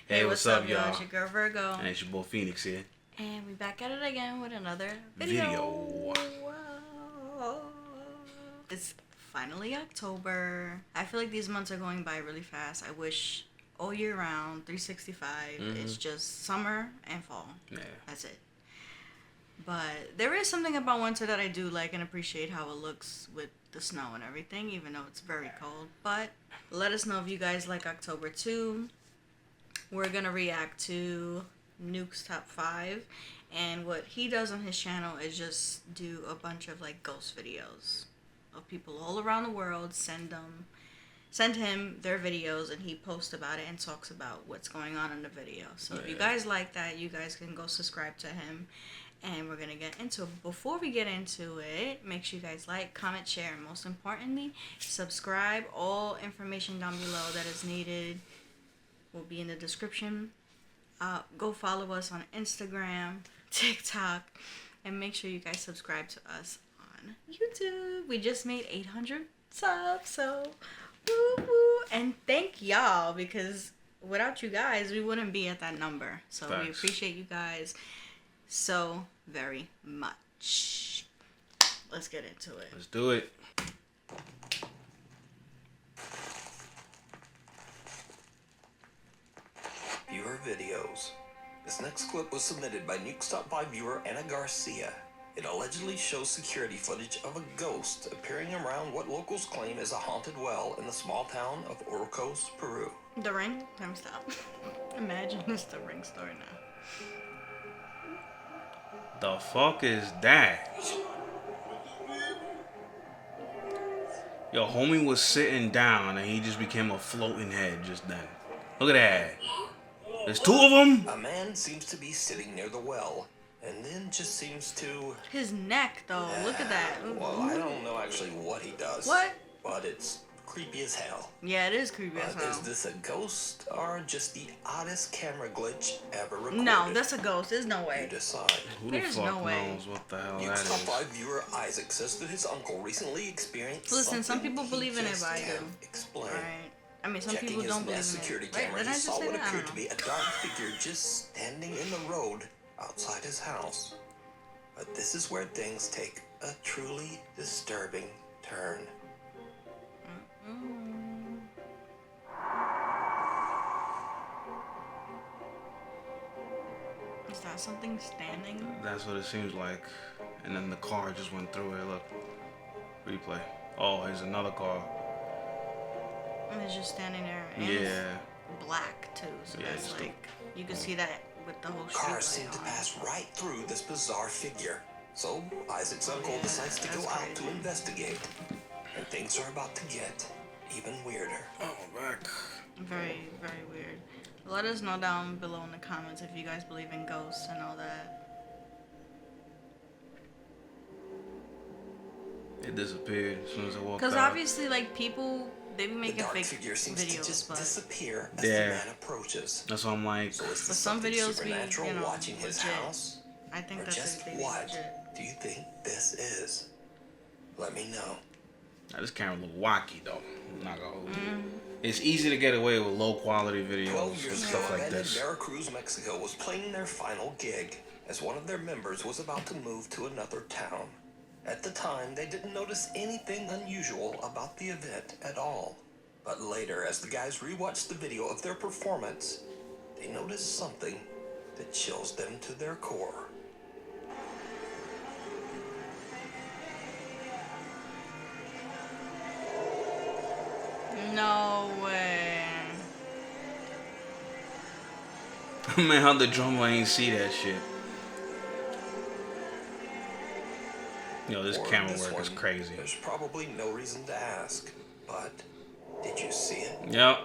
Hey, what's up, y'all? It's your girl Virgo. And it's your boy Phoenix here. And we back at it again with another Video. It's finally October. I feel like these months are going by really fast. I wish all year round, 365, it's just summer and fall. Yeah. That's it. But there is something about winter that I do like and appreciate how it looks with the snow and everything, even though it's very cold. But let us know if you guys like October too. We're gonna react to Nuke's top 5, and what he does on his channel is just do a bunch of like ghost videos of people all around the world. Send him their videos, and he posts about it and talks about what's going on in the video. So if you guys like that, you guys can go subscribe to him, and we're gonna get into it. Before we get into it, make sure you guys like, comment, share, and most importantly, subscribe. All information down below that is needed will be in the description. Go follow us on Instagram, TikTok, and make sure you guys subscribe to us on YouTube. We just made 800 subs, so woo woo! And thank y'all, because without you guys, we wouldn't be at that number. So Thanks. We appreciate you guys so very much. Let's get into it. Let's do it. Viewer videos. This next clip was submitted by Nuke's Top 5 viewer Anna Garcia. It allegedly shows security footage of a ghost appearing around what locals claim is a haunted well in the small town of Orcos, Peru. The Ring? Time stop. Imagine it's the Ring story now. The fuck is that? Yo, homie was sitting down and he just became a floating head just then. Look at that. There's 2 of them? A man seems to be sitting near the well, and then just seems to... His neck, though. Look at that. Well, I don't know actually what he does. What? But it's creepy as hell. Yeah, it is creepy as But hell. is this a ghost or just the oddest camera glitch ever recorded? No, that's a ghost. There's no You way. decide. Who There's the fuck no way. knows what the hell that Nuke's Top is? 5 viewer Isaac says that his uncle recently experienced Listen, some something people he believe in it, just but I do. can't explain. Alright. I mean, some Checking people his don't believe Nest in security it. Right? camera, Did I he just saw say what that? I appeared don't to know. be a dark figure just standing in the road outside his house. But this is where things take a truly disturbing turn. Is that something standing? That's what it seems like. And then the car just went through it. Look. Replay. Oh, here's another car. And it's just standing there. And Yeah. it's black, too. So Yeah, that's just like, you can see that with the whole street Cars light seem to on. pass right through this bizarre figure. So Isaac's uncle Yeah, decides to go that's out to crazy. investigate. And things are about to get even weirder. Oh, back. Very, very weird. Let us know down below in the comments if you guys believe in ghosts and all that. It disappeared as soon as I walked out. Because obviously, like, people, they be The making dark fake figure seems to videos, just but disappear as Yeah. the man approaches. That's why I'm like, So is this But some something videos be, supernatural you know, watching his legit. house? I think Or that's just everything what legit. do you think this is? Let me know. nah, this camera look wacky though. I'm not gonna hold you. It's easy to get away with low quality 12 videos and years ago, stuff a like band in this. Veracruz, Mexico was playing their final gig as one of their members was about to move to another town. At the time, they didn't notice anything unusual about the event at all. But later, as the guys rewatched the video of their performance, they noticed something that chills them to their core. No way. Man, how the drummer ain't see that shit. Yo, this Or camera this work is one, crazy. There's probably no reason to ask, but did you see it? Yep.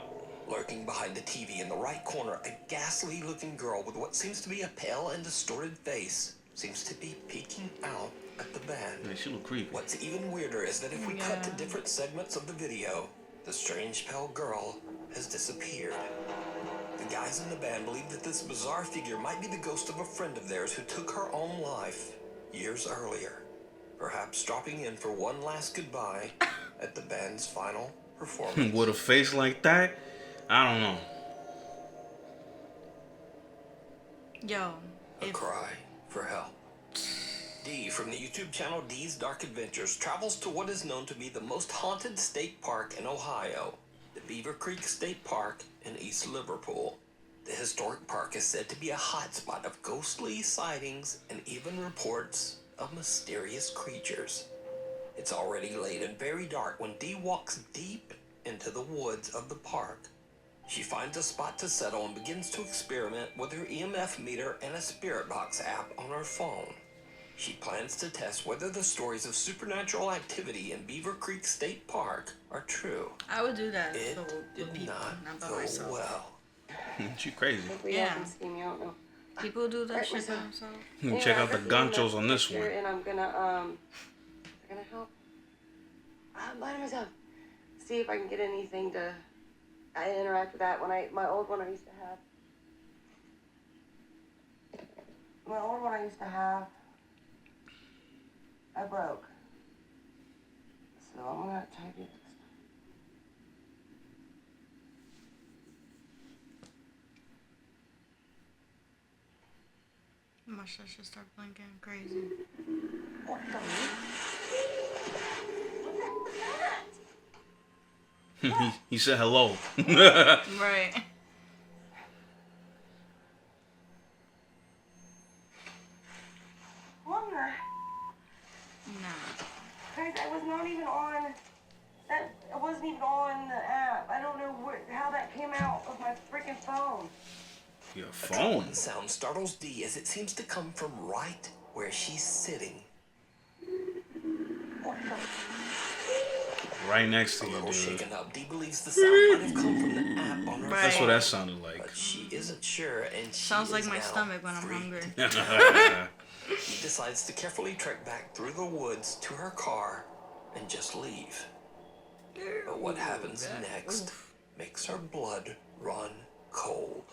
Lurking behind the TV in the right corner, a ghastly-looking girl with what seems to be a pale and distorted face seems to be peeking out at the band. Man, she look creepy. What's even weirder is that if we cut to Yeah. different segments of the video, the strange pale girl has disappeared. The guys in the band believe that this bizarre figure might be the ghost of a friend of theirs who took her own life years earlier, perhaps dropping in for one last goodbye at the band's final performance. With a face like that, I don't know. Yo, A if cry for help. Dee from the YouTube channel Dee's Dark Adventures travels to what is known to be the most haunted state park in Ohio, the Beaver Creek State Park in East Liverpool. The historic park is said to be a hotspot of ghostly sightings and even reports of mysterious creatures. It's already late and very dark when Dee walks deep into the woods of the park. She finds a spot to settle and begins to experiment with her EMF meter and a spirit box app on her phone. She plans to test whether the stories of supernatural activity in Beaver Creek State Park are true. I would do that It with did people, not by go myself. well. She crazy. Yeah. I don't know. People do that Right, shit by myself. themselves. Check out the I got the ganchos on this picture, one. And I'm gonna help. By myself. See if I can get anything to interact with that. My old one I used to have. My old one I used to have. I broke. So I'm gonna try to do this. My shit should start blinking crazy. What the? He said hello. Right. Wonder. Nah. Guys, I was not even on. I wasn't even on the app. I don't know how that came out of my freaking phone. Your A phone. troubling sound startles Dee as it seems to come from right where she's sitting. What the? Right next to A you, little dude. shaken up, Dee believes the sound might have come from the app on her Right. That's phone. what that sounded like. But she isn't sure, and she Sounds like is my now stomach when I'm freaked. hungry. He decides to carefully trek back through the woods to her car and just leave. But what happens next makes her blood run cold.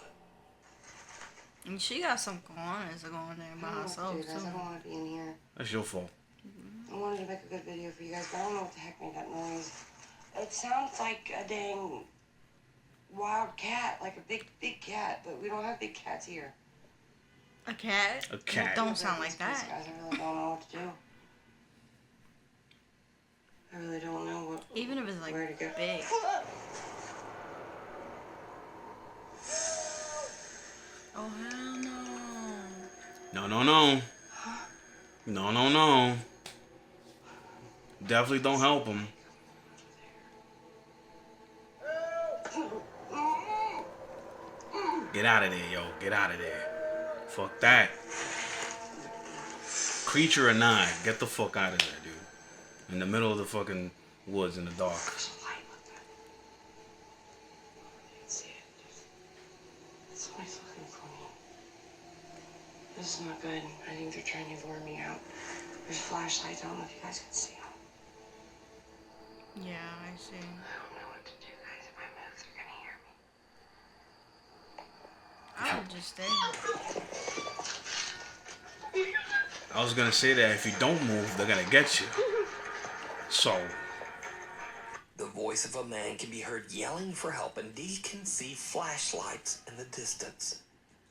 And she got some cojones to go in there by I don't know what herself, to do, guys. I too. don't want to be in here. That's your fault. I wanted to make a good video for you guys, but I don't know what the heck made that noise. It sounds like a dang wild cat, like a big cat, but we don't have big cats here. A cat? A cat. Don't sound like Guys, that. I really don't know what to do. I really don't know Even if it's like where to go. big. Oh, hell no. No. No. Definitely don't help him. Get out of there, yo. Get out of there. Fuck that. Creature or not, get the fuck out of there, dude. In the middle of the fucking woods in the dark. There's a light with that. You can see it. Somebody's looking for me. This is not good. I think they're trying to lure me out. There's flashlights. I don't know if you guys can see them. Yeah, I see. I don't know what to do, guys. If I move, they're gonna hear me. I would just stay. I was gonna say that if you don't move, they're gonna get you. So, The voice of a man can be heard yelling for help, and Dee can see flashlights in the distance.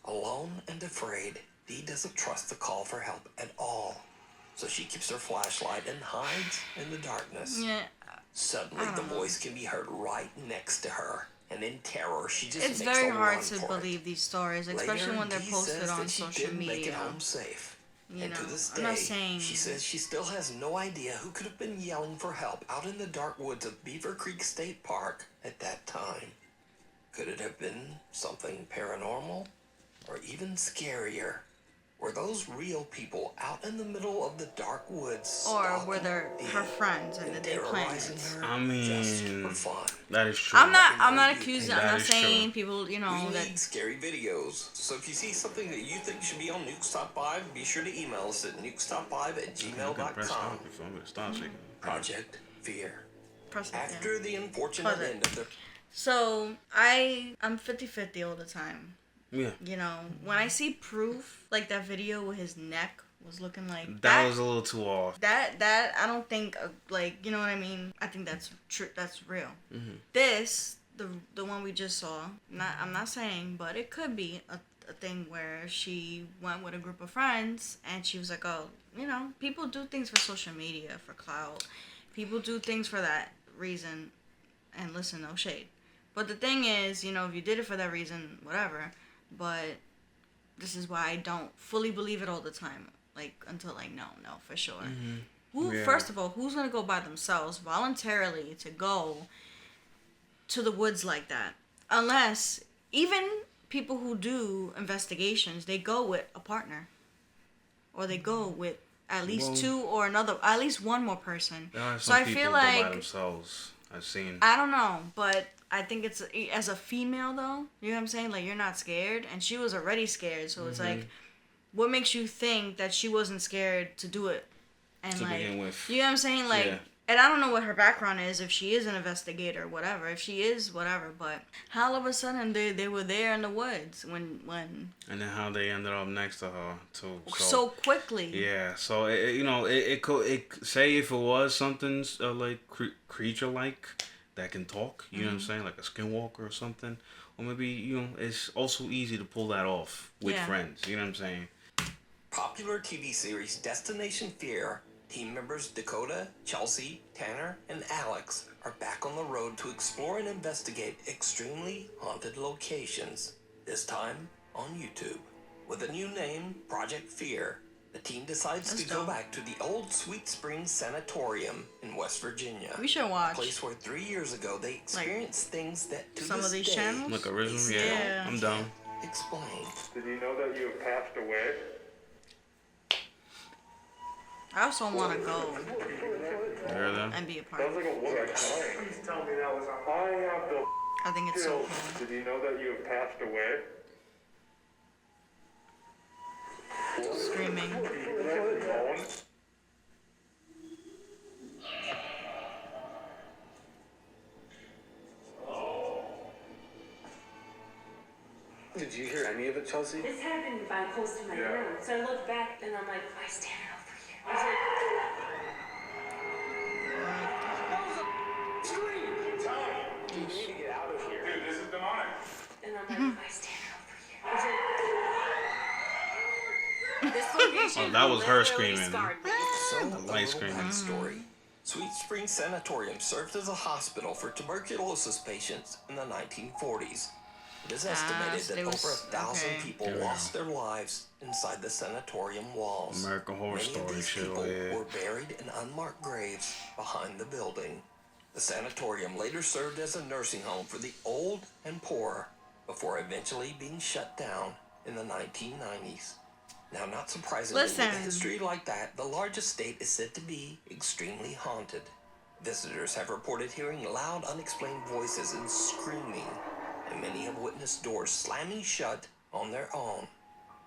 Alone and afraid, Dee doesn't trust the call for help at all. So she keeps her flashlight and hides in the darkness. Yeah. Suddenly, I the don't know. voice can be heard right next to her, and in terror, she just It's makes very a hard run to for it. believe these stories, especially Later, when they're Dee posted says on that she social did make it media. home safe. You And know, to this I'm not day, saying. she says she still has no idea who could have been yelling for help out in the dark woods of Beaver Creek State Park at that time. Could it have been something paranormal? Or even scarier? Were those real people out in the middle of the dark woods? Or were stalking they Dee her friends and did they plan terrorizing it? her I just mean, for fun? that is true. I'm not That accusing. I'm not is true. saying people. You know We that. need scary videos. So if you see something that you think should be on Nuke's Top 5, be sure to email us at nukestop5@gmail.com. Press stop if I'm gonna stop shaking. Project Fear. Press it, yeah. After the unfortunate Pause it. end of the So I'm 50-50 all the time. Yeah. You know, when I see proof, like that video with his neck was looking like That was a little too off. that I don't think like, you know what I mean. I think that's true. That's real. Mm-hmm. This the one we just saw. I'm not saying, but it could be a a thing where she went with a group of friends and she was like, oh, you know, people do things for social media, for clout. People do things for that reason. And listen, no shade. But the thing is, you know, if you did it for that reason, whatever. But this is why I don't fully believe it all the time. Like, until like, no, for sure. First of all, who's going to go by themselves voluntarily to go to the woods like that? Unless, even people who do investigations, they go with a partner. Or they go with at least two or at least one more person. There are So some I people feel go by like, themselves. I've seen. I don't know, but I think it's, as a female though, you know what I'm saying? Like, you're not scared, and she was already scared, so it's like, what makes you think that she wasn't scared to do it? And To like, begin with. you know what I'm saying? Like, Yeah. and I don't know what her background is, if she is an investigator or whatever. If she is, whatever. But how all of a sudden they were there in the woods when And then how they ended up next to her too. so quickly. Yeah. So it could say if it was something like creature like that can talk. You know what I'm saying? Like a skinwalker or something. Or maybe it's also easy to pull that off with friends. You know what I'm saying? Popular TV series Destination Fear team members Dakota, Chelsea, Tanner, and Alex are back on the road to explore and investigate extremely haunted locations, this time on YouTube. With a new name, Project Fear, the team decides to go back to the old Sweet Springs Sanatorium in West Virginia. We should watch. A place where 3 years ago they experienced things that to some this of these day, channels? Like original, they yeah. still I'm down. can't explain. Did you know that you have passed away? I also want to go You heard that? and be a part Sounds of like it. a woman crying. Please tell me that was I have the I think it's so chills. cool. Did you know that you have passed away? Screaming. Moan? Did you hear any of it, Chelsea? This happened by close to my Yeah. room. So I looked back and I'm like, why is Tanner over here? I was like, You need to get out of here. Dude, this is demonic. and I'm like, why is Tanner over here? I was like, this location Oh, that was her literally screaming. scarred me. So, a light little screaming. backstory. Sweet Springs Sanatorium served as a hospital for tuberculosis patients in the 1940s. It is estimated so that it over was- 1,000 okay. people lost their lives inside the sanatorium walls. American Horror Many of Story these shit, people yeah. were buried in unmarked graves behind the building. The sanatorium later served as a nursing home for the old and poor before eventually being shut down in the 1990s. Now, not surprisingly, with Listen. a history like that, the largest state is said to be extremely haunted. Visitors have reported hearing loud, unexplained voices and screaming, and many have witnessed doors slamming shut on their own.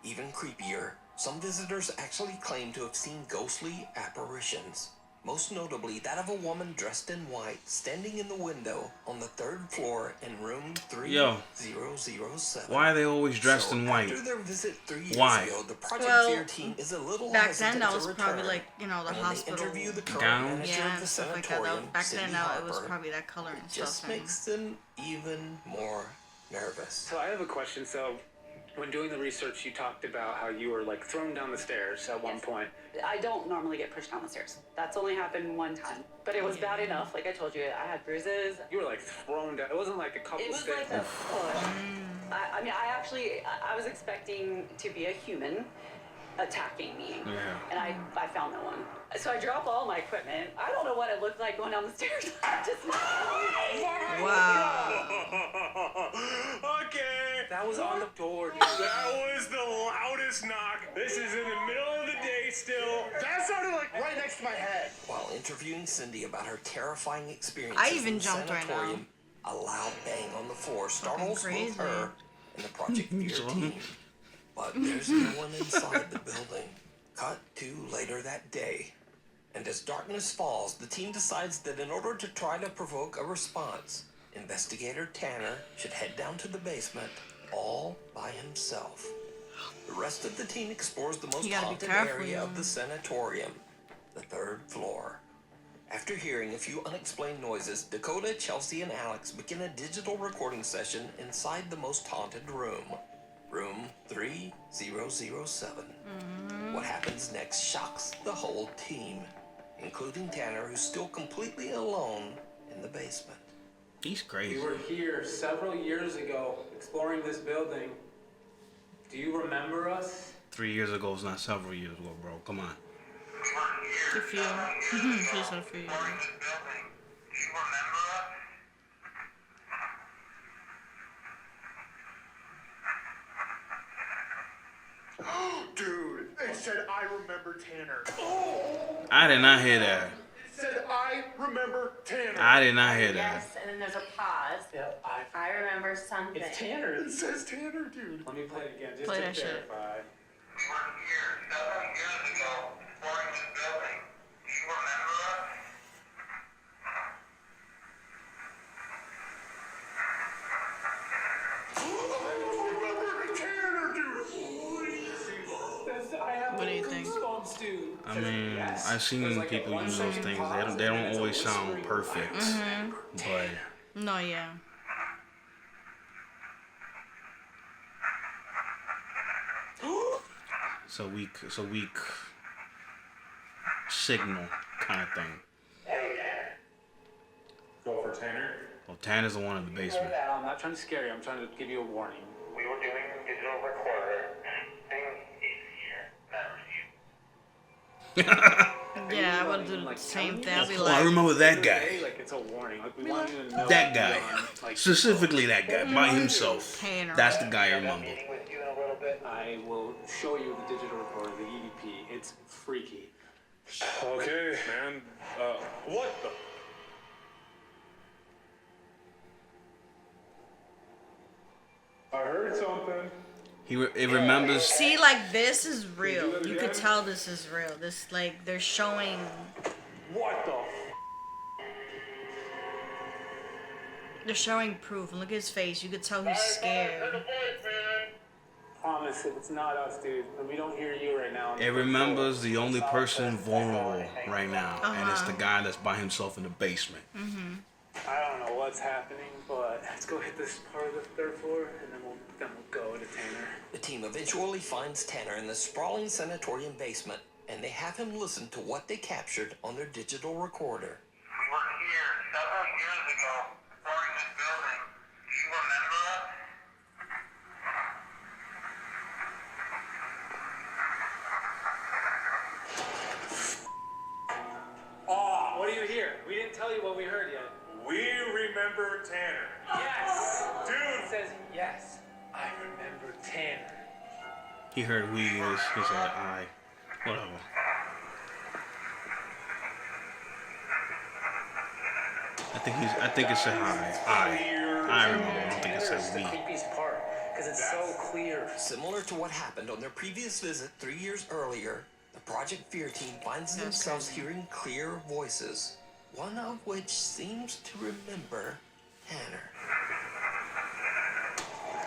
Even creepier, some visitors actually claim to have seen ghostly apparitions. Most notably, that of a woman dressed in white standing in the window on the 3rd floor in room 3007. Why are they always dressed in white? After their visit 3 years Why? ago, the Project Well, Fear team is a little back hesitant then that to was probably return. like, you know, the And when hospital. they interview the current Gown? manager Yeah, of and the stuff like that. sanatorium, Back Cindy then, it was Harper, probably that color and it stuff. just And makes them even more nervous. So I have a question. So when doing the research, you talked about how you were like thrown down the stairs at one point. I don't normally get pushed down the stairs. That's only happened one time. But it was bad enough. Like I told you, I had bruises. You were like thrown down. It wasn't like a couple It was stairs. like a push. I mean, I was expecting to be a human attacking me. Yeah. And I found no one. So I drop all my equipment. I don't know what it looked like going down the stairs. Just wow. Okay. That was on the door, dude. That was the loudest knock. This is in the middle of the day still. That sounded like right next to my head. While interviewing Cindy about her terrifying experiences I even in the jumped right now. sanatorium, a loud bang on the floor startles Fucking both crazy. her and the Project Fear team. But there's no one inside the building. Cut to later that day. And as darkness falls, the team decides that in order to try to provoke a response, investigator Tanner should head down to the basement all by himself. The rest of the team explores the most You gotta be haunted careful, area of you the sanatorium, the 3rd floor. After hearing a few unexplained noises, Dakota, Chelsea, and Alex begin a digital recording session inside the most haunted room, room 3 007. What happens next shocks the whole team, including Tanner, who's still completely alone in the basement. He's crazy. We were here several years ago exploring this building. Do you remember us? 3 years ago is not several years ago, bro. Come on. A few. Just a few years. Dude, it said I remember Tanner. I did not hear that. It said I remember Tanner. I did not hear that. Yes, and then there's a pause. Yeah, I remember something. It's Tanner. It says Tanner, dude. Let me play it again just Play to that shit. verify. Tanner, dude. What do you think? I mean, I've seen people use those things. They don't always sound perfect, but No, yeah. it's a weak signal kind of thing. Go for Tanner. Well, Tanner's the one in the basement. I'm not trying to scare you. I'm trying to give you a warning. We were doing digital recorder. Yeah, I would do the same thing. I'd be Oh, I like, remember that guy. Like it's a warning. Like we want you to know. That guy. Like, Specifically that guy, by himself. Tanner. That's the guy I remember. I will show you the digital recorder, the EDP. It's freaky. Okay, man. What the? I heard something. It remembers. see, like, this is real. You could tell this is real. This, like, they're showing. What the? They're showing proof. And look at his face. You could tell he's scared. Promise, if it's not us, dude, and we don't hear you right now. It remembers the only person vulnerable right now, and it's the guy that's by himself in the basement. I don't know what's happening, but let's go hit this part of the third floor, and then we'll go to Tanner. The team eventually finds Tanner in the sprawling sanatorium basement, and they have him listen to what they captured on their digital recorder. We were here several years ago, exploring this building. Do you remember us? Oh, what do you hear? We didn't tell you what we heard yet. We remember Tanner. Yes! It Dude! says, yes, I remember Tanner. He heard we. He said, "I." Whatever. I think it said hi. I remember. I don't think it Tanner is said the we. creepiest part, because it's so clear. Similar to what happened on their previous visit 3 years earlier, the Project Fear team finds themselves hearing clear voices, one of which seems to remember Tanner.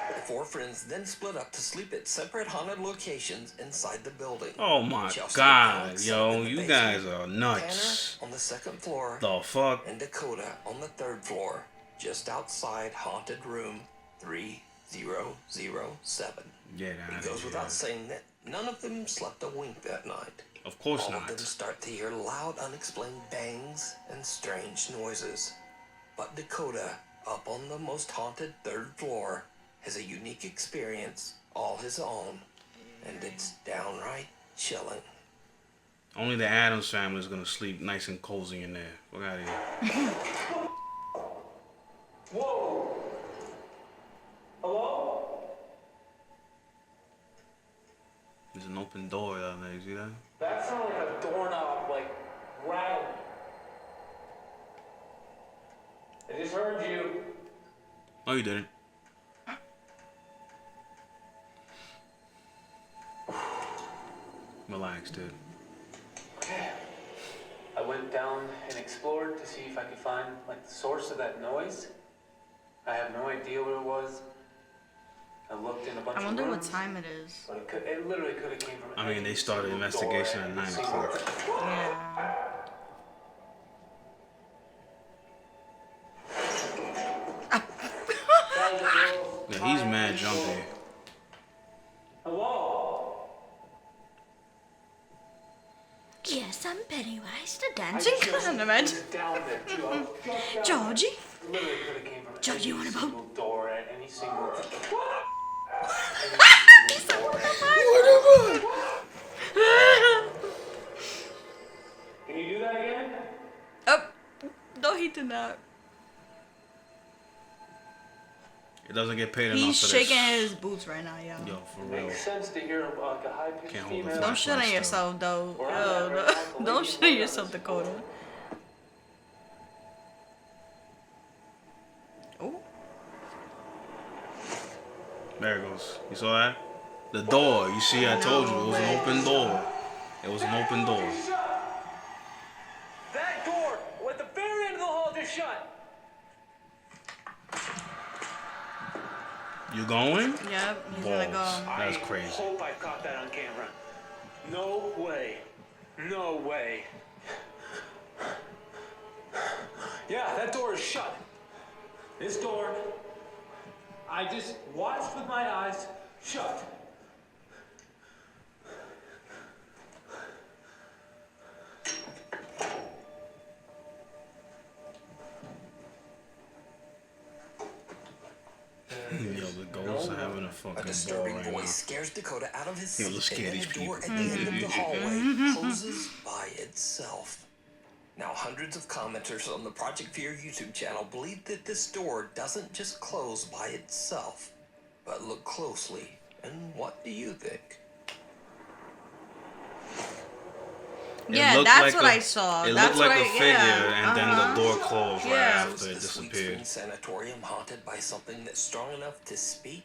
The four friends then split up to sleep at separate haunted locations inside the building. Oh my Chelsea God, Alex yo, in the you basement, guys are nuts. Tanner on the second floor, The fuck? and Dakota on the third floor, just outside haunted room 3007. Yeah, It goes without saying that none of them slept a wink that night. Of course All of them not. start to hear loud, unexplained bangs and strange noises. But Dakota, up on the most haunted third floor, has a unique experience all his own, and it's downright chilling. Only the Addams family is gonna sleep nice and cozy in there. Fuck out of here. Whoa! Hello? There's an open door down there. You see that? That sounded like a doorknob, like, rattling. I just heard you. No, you didn't. Relax, dude. Okay. I went down and explored to see if I could find, like, the source of that noise. I have no idea what it was. I looked in a bunch I of wonder what rooms, time it is. but it literally could have came from I mean, any they started single investigation door, at 9 any o'clock. single- Yeah. Yeah, he's mad jumpy. Hello? I'm Pennywise, the dancing clown. Imagine. Down there, Joe. Georgie? Literally could have came from Georgie, you any want a single door at any single Can you do that again? Oh, no, he did not. It doesn't get paid enough He's for shaking this. his boots right now, yo. Yo, for real. Makes sense to hear like a high-pitched Can't hold the female. Don't shit on still. yourself, though. Where I'm Yo, at right now, the don't lady shit on in yourself, this Dakota. photo. Oh, There it goes. You saw that? The door. You see, I told you it was an open door. It was an open door. That door at the very end of the hall just shut. You going? yep, he's gonna Balls. go. That's crazy. I hope I caught that on camera. No way. No way. Yeah, that door is shut. This door, I just watched with my eyes shut. Yo, the ghosts are having a A fucking ball disturbing right now. voice scares Dakota out of his Yo, seat, let's and scare then these the door people. at the end of the hallway closes by itself. Now, hundreds of commenters on the Project Fear YouTube channel believe that this door doesn't just close by itself. But look closely, and what do you think? It Yeah, looked that's like what a- I saw. It That's looked like what a figure, and then the uh-huh. door closed right Yeah. after it The Sweet disappeared. Spring Sanatorium haunted by something that's strong enough to speak,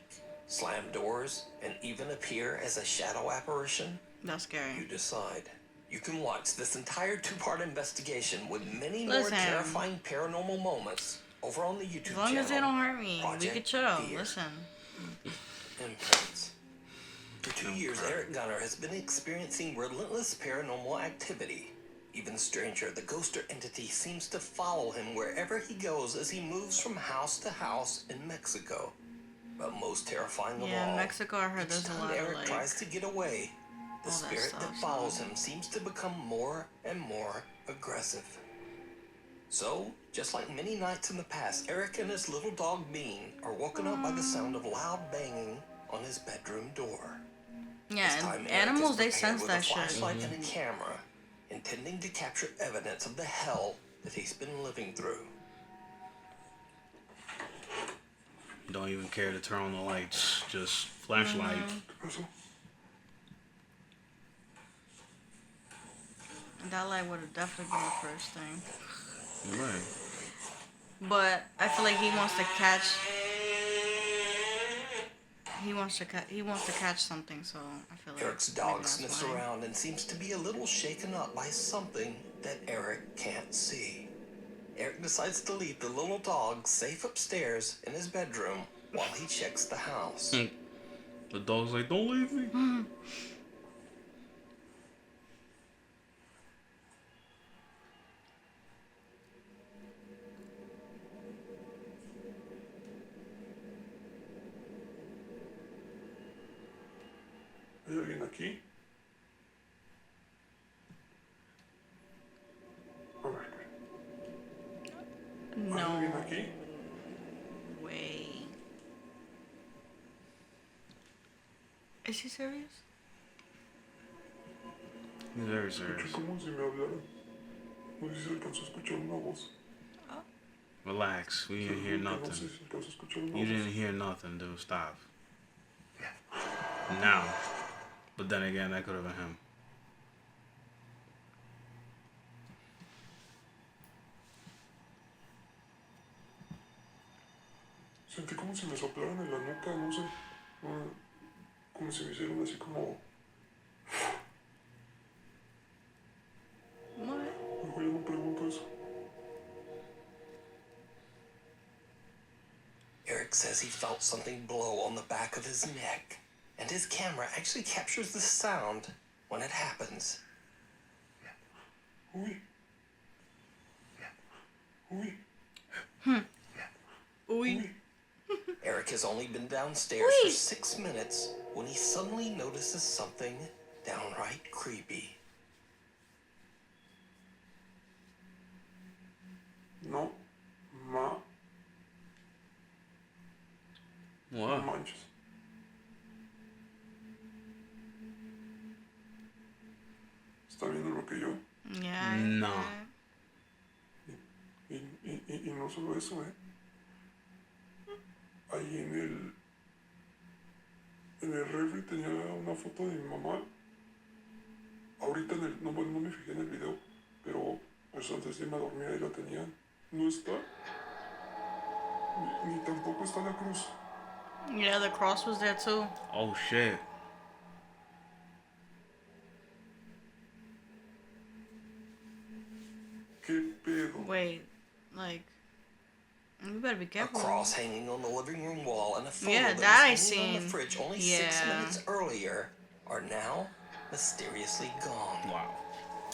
slam doors, and even appear as a shadow apparition? That's You scary. decide. You can watch this entire two-part investigation with many more Listen. terrifying paranormal moments over on the YouTube As long channel. as they don't hurt me, we Project could chill. Fear. Listen. Imprints. For 2 years, Eric Gunner has been experiencing relentless paranormal activity. Even stranger, the ghost or entity seems to follow him wherever he goes as he moves from house to house in Mexico. But most terrifying of Yeah, in all, Mexico I heard each there's a time lot of Eric like tries to get away, the all that spirit stuff, that follows him seems to become more and more aggressive. So, just like many nights in the past, Eric and his little dog Bean are woken up by the sound of loud banging on his bedroom door. yeah, This time, and Eric animals is they prepared sense with that a shit. flashlight and a camera, intending to capture evidence of the hell that he's been living through. Don't even care to turn on the lights. Just flashlight. That light would have definitely been the first thing. Right. But I feel like he wants to catch. He wants to catch something. So I feel like Eric's maybe dog that's sniffs why. around and seems to be a little shaken up by something that Eric can't see. Eric decides to leave the little dog safe upstairs in his bedroom while he checks the house. The dog's like, don't leave me. ¿Hay alguien aquí? A ver. ¿Hay alguien No aquí? way. Is he serious? He's very Escuché serious. como si me hablaran. No sé si alcanzó a escuchar una voz. Relax. We didn't hear No sé nothing. si alcanzó a escuchar una You voz. didn't hear nothing, dude. Stop. Now. But then again, that could have been him. Sentí como si me soplaran en la nuca, no sé. Como si me hicieran así como... What? Mejor ya no pregunto eso. Eric says he felt something blow on the back of his neck, and his camera actually captures the sound when it happens. Uy. Uy. Uy. Eric has only been downstairs for 6 minutes when he suddenly notices something downright creepy. No, ma, no What? manches. ¿Está viendo lo que yo? Yeah. No. Y no solo eso, Ahí en el refri tenía una foto de mi mamá. Ahorita no, bueno, no me fijé en el video, pero pues antes de irme a dormir ahí la tenía. No está. Ni tampoco está la cruz. Yeah, the cross was there too. Oh shit. ¿Qué pedo? Wait, like, you better be A careful. cross hanging on the living room wall and a photo Yeah, that that I was hanging on the seen. fridge only 6 Yeah. minutes earlier are now mysteriously gone. Wow.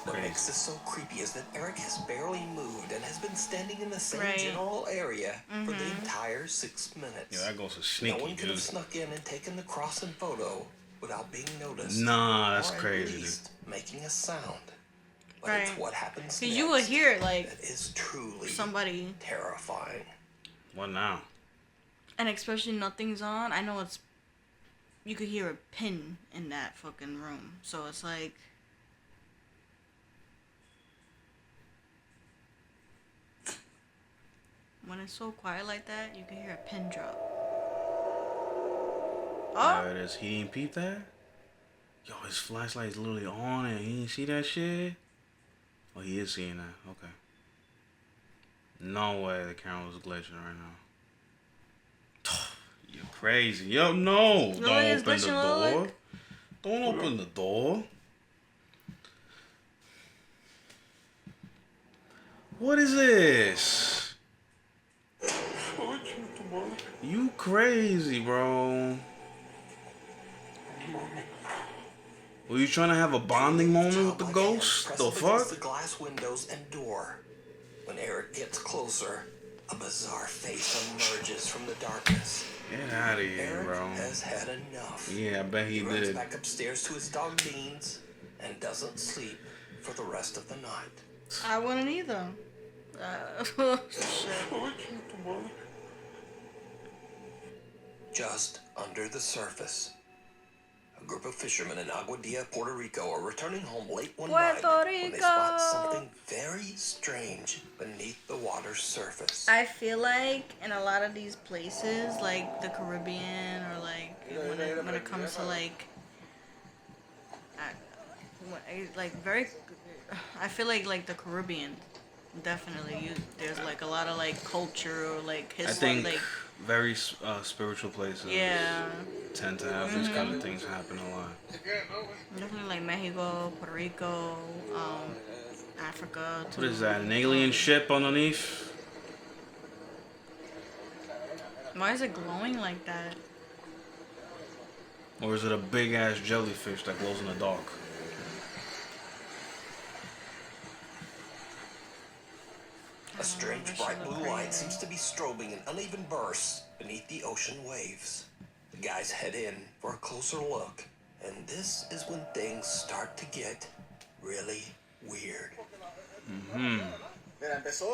What Crazy. makes this so creepy is that Eric has barely moved and has been standing in the same Right. general area for the entire 6 minutes. Yeah, that goes to No sneaky, one could have dude. snuck in and taken the cross and photo without being noticed. Nah, that's or at crazy, dude. least making a sound. But Right. it's what happens Cause next you would hear it like that is truly somebody, terrifying. What now? and especially nothing's on. I know it's, you could hear a pin in that fucking room. So it's like, when it's so quiet like that, you can hear a pin drop. Oh, There it is. He ain't peep that? Yo, his flashlight's literally on and he ain't see that shit? Oh, he is seeing that. Okay. No way the camera was glitching right now. You're crazy. Yo, no. Look, Don't it's open the glitching, door. look. Don't open the door. What is this? Ay, chinga tu madre. You crazy, bro. Were you trying to have a bonding moment with the Childlike hands ghost? press The up against fuck? the glass windows and door. When Eric gets closer, a bizarre face emerges from the darkness. Get out of here, Eric bro. has had enough. Yeah, I bet he runs did. back upstairs to his dog Beans and doesn't sleep for the rest of the night. I wouldn't either. Shit. Ay, chinga tu madre. Just under the surface, a group of fishermen in Aguadilla, Puerto Rico are returning home late one night Puerto when they spot Rico. something very strange beneath the water's surface. I feel like in a lot of these places, like the Caribbean, or like when it comes to like, very, I feel like the Caribbean, definitely there's like a lot of like culture or like I history, think like very spiritual places yeah, tend to have these kind of things happen a lot. definitely like Mexico, Puerto Rico, Africa. What is that? An alien ship underneath? Why is it glowing like that? Or is it a big ass jellyfish that glows in the dark? A strange bright blue light seems to be strobing in uneven bursts beneath the ocean waves. The guys head in for a closer look, and this is when things start to get really weird. Mira, empezó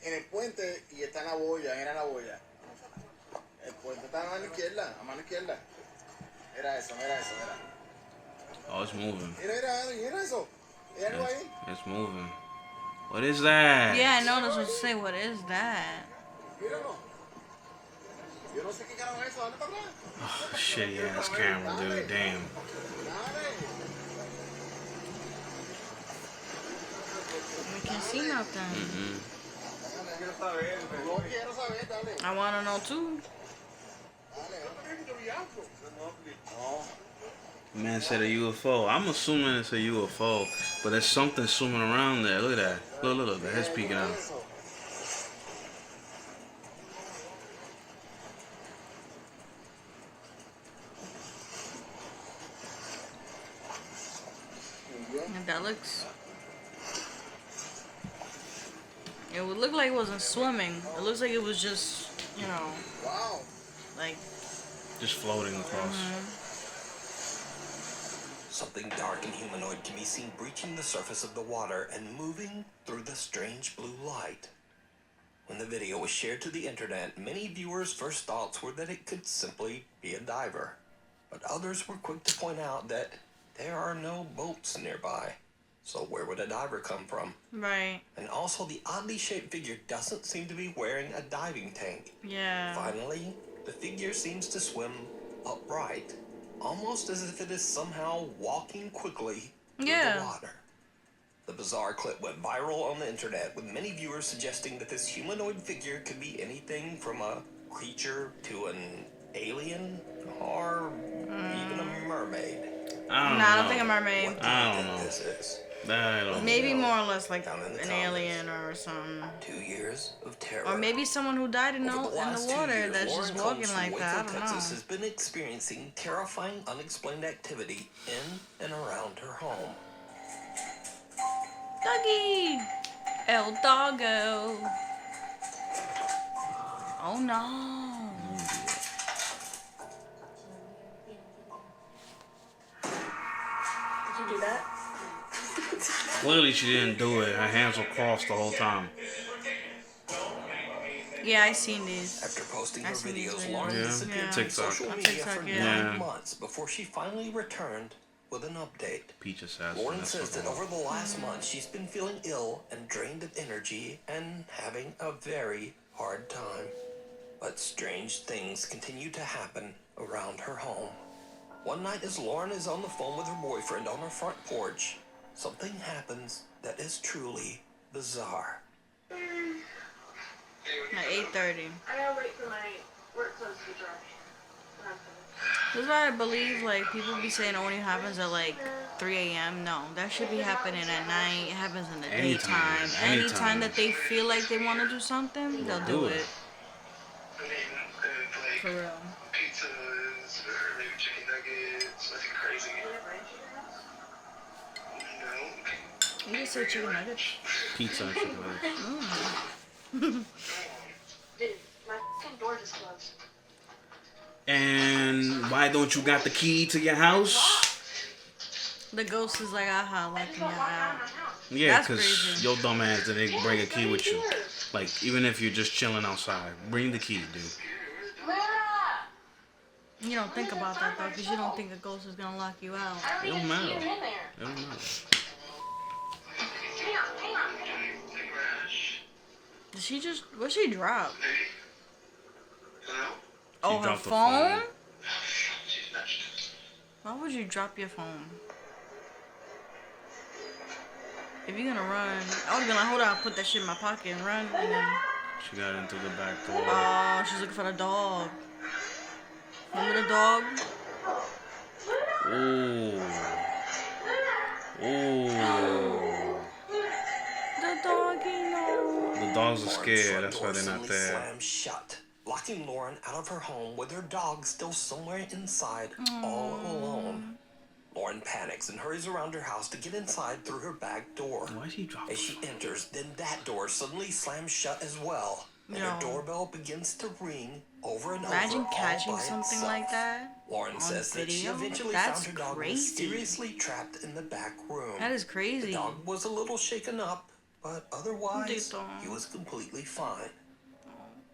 en el puente y está en la boya, era la boya. El puente está a mano izquierda, a mano izquierda. Mira eso, mira eso, mira. Oh, it's moving. Mira, mira, mira eso. Mira algo ahí. It's moving. What is that? Yeah, I know. That's what to say. What is that? Míralo. Yo no sé qué carajo es eso, dale para atrás. Oh, shitty ass camera, dude. Damn. Dale. We can't see nothing. No quiero saber, dale. I wanna know too. No. Man said a UFO. I'm assuming it's a UFO, but there's something swimming around there. Look at that. Look, the head's peeking out. And that looks. It would look like it wasn't swimming. It looks like it was just, Wow. like. Just floating across. Something dark and humanoid can be seen breaching the surface of the water and moving through the strange blue light. When the video was shared to the internet, many viewers' first thoughts were that it could simply be a diver. But others were quick to point out that there are no boats nearby. So where would a diver come from? Right. And also, the oddly shaped figure doesn't seem to be wearing a diving tank. Yeah. Finally, the figure seems to swim upright, almost as if it is somehow walking quickly through the water. The bizarre clip went viral on the internet, with many viewers suggesting that this humanoid figure could be anything from a creature to an alien or even a mermaid. I don't think a mermaid. I don't know. This is. Maybe more or less like an alien or something. 2 years of terror. Or maybe someone who died in the water that's just walking like that. I don't know. Texas has been experiencing terrifying, unexplained activity in and around her home. Doggy! El doggo. Oh no. Did you do that? Clearly she didn't do it. Her hands were crossed the whole time. Yeah, I seen these. After posting her videos, Lauren Yeah. disappeared TikTok. from social media for yeah. 9 months before she finally returned with an update. Peach assassin. Lauren says that over the last month she's been feeling ill and drained of energy and having a very hard time. But strange things continue to happen around her home. One night as Lauren is on the phone with her boyfriend on her front porch, something happens that is truly bizarre. At 8:30. I gotta wait for my work clothes to dry. That's why I believe like people be saying it only happens at like 3 a.m. No, that should be happening at night. It happens in the daytime. Anytime that they feel like they want to do something, they'll do it. For real. Pizzas or maybe chicken nuggets, nothing crazy. No. You just say chicken nuggets. Pizza and chicken nuggets. Dude, my fucking door just closed. And why don't you got the key to your house? The ghost is like, aha, locking you out. Yeah, That's because crazy. your dumb ass didn't bring a key with you. Like, even if you're just chilling outside, bring the key, dude. You don't think about that though, because you don't think a ghost is gonna lock you out. It don't matter. It don't matter. Hang on. Did she just, what she drop? Oh, her dropped the phone? phone. Why would you drop your phone? If you're gonna run, I would've been like, hold on, put that shit in my pocket and run, and then... She got into the back door. Oh, she's looking for the dog. Remember the dog? Ooh. Ooh. The doggy, no. The dogs are Lauren's scared, front that's why door they're not suddenly there. slammed shut, locking Lauren out of her home with her dog still somewhere inside, all alone. Lauren panics and hurries around her house to get inside through her back door. Why'd she drop As she enters, then that door suddenly slams shut as well, and her doorbell begins to ring over and Imagine over catching all by something itself. like that Lauren on says that she video? eventually That's found her dog crazy. mysteriously trapped in the back room. That is The crazy. dog was a little shaken up, but otherwise, Dito. he was completely fine.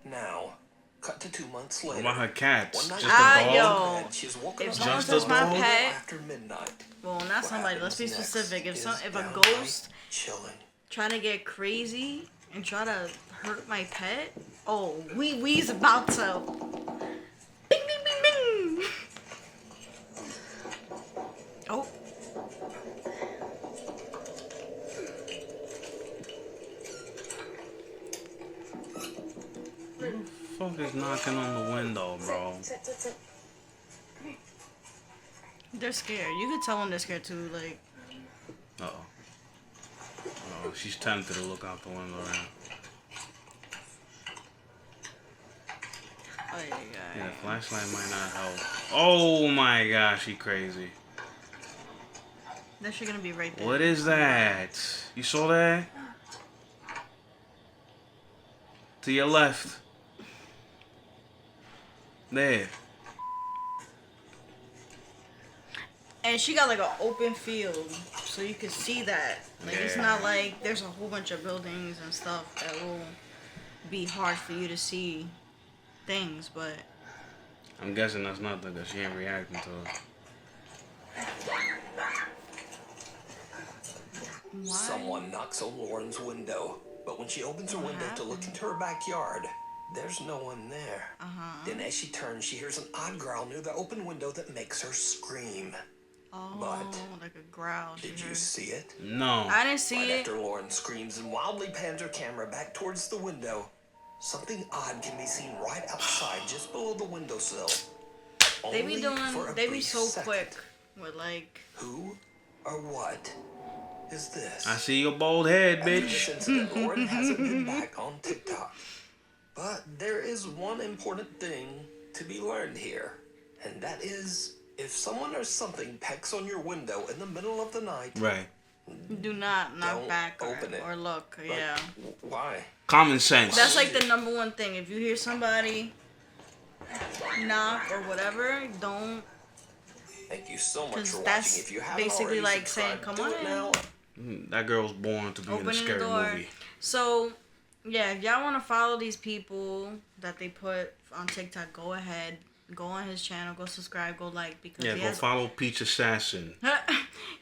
Now, cut to 2 months What later. about her cats? One night Just a after dog? bed, she's woken If up someone Just touches a my dog? pet, after midnight. well, not What somebody, let's be happens next specific. If is a downright ghost chilling. trying to get crazy and try to hurt my pet, oh, we's about to. Bing, bing, bing, bing. Oh. Who the fuck is knocking on the window, bro? They're scared. You could tell when they're scared too. Like, Uh-oh. Oh, she's tempted to look out the window now. oh yeah, Yeah, the flashlight might not help. Oh my gosh, she crazy. that shit gonna be right there. What is that? You saw that? To your left. There. And she got like an open field, so you can see that. Like it's Yeah. not like there's a whole bunch of buildings and stuff that will be hard for you to see things, but I'm guessing that's nothing because she ain't reacting to it. why? Someone knocks on Lauren's window, but when she opens her window to look into her backyard, there's no one there. Then as she turns, she hears an odd growl near the open window that makes her scream. Oh, But like a growl. did you see it? No. I didn't see Right it. after Lauren screams and wildly pans her camera back towards the window, something odd can be seen right outside, just below the windowsill. They be Only for a they be brief so second. quick with like. Who or what is this? I see your bald head, After bitch. this incident, Lauren hasn't been back on TikTok. But there is one important thing to be learned here, and that is if someone or something pecks on your window in the middle of the night, Right. Do not knock Don't back open it. or look. like, Yeah. why? Common sense. That's like the number one thing. If you hear somebody knock or whatever, don't. Thank you so much 'Cause for that's watching. If you haven't basically already like saying, subscribed, "Come do on it in." now. That girl was born to be in a Opening the scary door. movie. So, yeah, if y'all want to follow these people that they put on TikTok, go ahead. Go on his channel. Go subscribe. Go like. Because Yeah, he go has... follow Peach Assassin.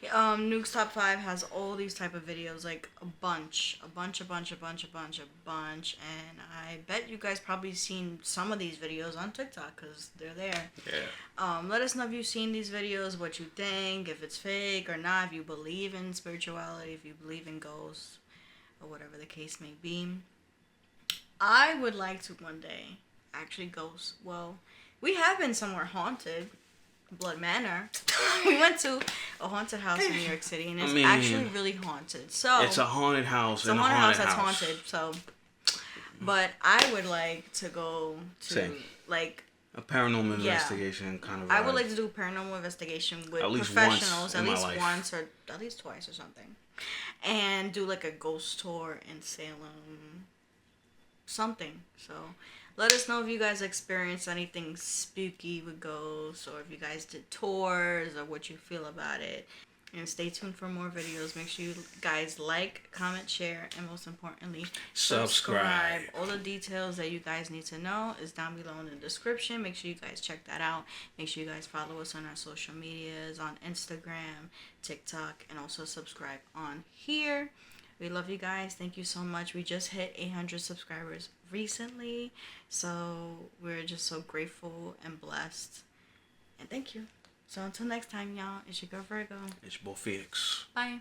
Nuke's Top 5 has all these type of videos. Like a bunch. And I bet you guys probably seen some of these videos on TikTok because they're there. Yeah. Let us know if you've seen these videos, what you think, if it's fake or not, if you believe in spirituality, if you believe in ghosts, or whatever the case may be. I would like to one day actually ghost. Well, we have been somewhere haunted. Blood Manor. We went to a haunted house in New York City, and it's actually really haunted. So It's a haunted house. it's a haunted house that's haunted. So, but I would like to go to Same. like. A paranormal investigation kind of. I would vibe. like to do paranormal investigation with At least professionals once in my life. once or at least twice or something, and do like a ghost tour in Salem, something. So let us know if you guys experienced anything spooky with ghosts, or if you guys did tours, or what you feel about it. And stay tuned for more videos. Make sure you guys like, comment, share, and most importantly, subscribe. All the details that you guys need to know is down below in the description. Make sure you guys check that out. Make sure you guys follow us on our social medias, on Instagram, TikTok, and also subscribe on here. We love you guys. Thank you so much. We just hit 800 subscribers recently. So we're just so grateful and blessed. And thank you. So until next time, y'all, it's your girl Virgo. It's Bo Felix. Bye.